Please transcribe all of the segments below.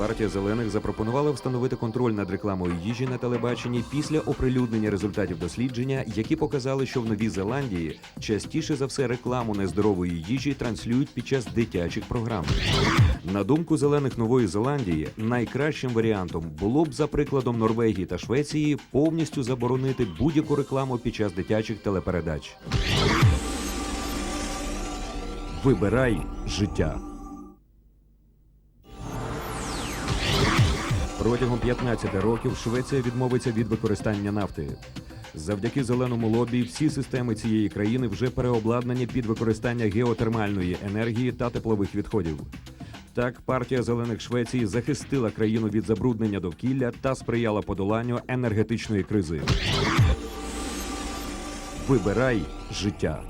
Партія зелених запропонувала встановити контроль над рекламою їжі на телебаченні після оприлюднення результатів дослідження, які показали, що в Новій Зеландії частіше за все рекламу нездорової їжі транслюють під час дитячих програм. На думку зелених Нової Зеландії, найкращим варіантом було б, за прикладом Норвегії та Швеції, повністю заборонити будь-яку рекламу під час дитячих телепередач. Вибирай життя. Протягом 15 років Швеція відмовиться від використання нафти. Завдяки зеленому лобі всі системи цієї країни вже переобладнані під використання геотермальної енергії та теплових відходів. Так, партія зелених Швеції захистила країну від забруднення довкілля та сприяла подоланню енергетичної кризи. Вибирай життя.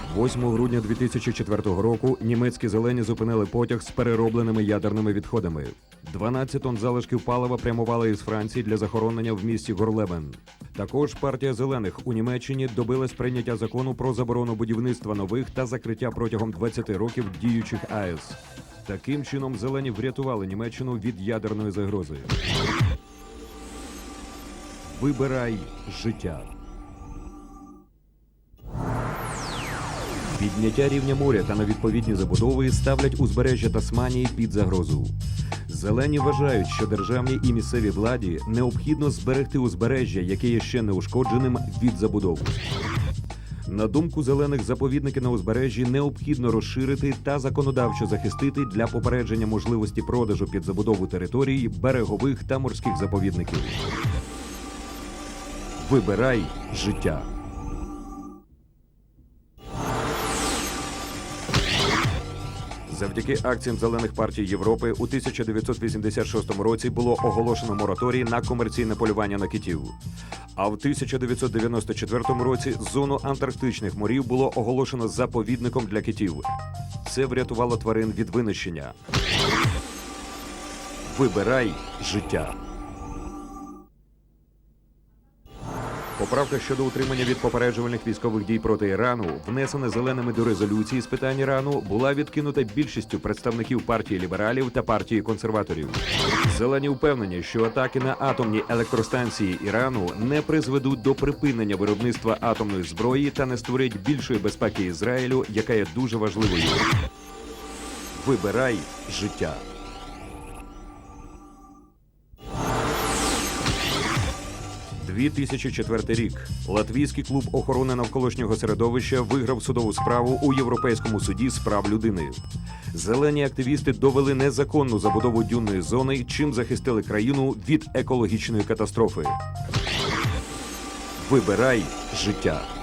– 8 грудня 2004 року німецькі зелені зупинили потяг з переробленими ядерними відходами. 12 тонн залишків палива прямували із Франції для захоронення в місті Горлебен. Також партія зелених у Німеччині добилась прийняття закону про заборону будівництва нових та закриття протягом 20 років діючих АЕС. Таким чином зелені врятували Німеччину від ядерної загрози. Вибирай життя. Підняття рівня моря та невідповідні забудови ставлять узбережжя Тасманії під загрозу. Зелені вважають, що державній і місцевій владі необхідно зберегти узбережжя, яке є ще неушкодженим, від забудов. На думку зелених, заповідники на узбережжі необхідно розширити та законодавчо захистити для попередження можливості продажу під забудову територій, берегових та морських заповідників. Вибирай життя. Завдяки акціям зелених партій Європи у 1986 році було оголошено мораторій на комерційне полювання на китів. А в 1994 році зону антарктичних морів було оголошено заповідником для китів. Це врятувало тварин від винищення. Вибирай життя. Поправка щодо утримання від попереджувальних військових дій проти Ірану, внесена зеленими до резолюції з питань Ірану, була відкинута більшістю представників партії лібералів та партії консерваторів. Зелені впевнені, що атаки на атомні електростанції Ірану не призведуть до припинення виробництва атомної зброї та не створять більшої безпеки Ізраїлю, яка є дуже важливою. Вибирай життя. – 2004 рік. Латвійський клуб охорони навколишнього середовища виграв судову справу у Європейському суді з прав людини. Зелені активісти довели незаконну забудову дюнної зони, чим захистили країну від екологічної катастрофи. Вибирай життя.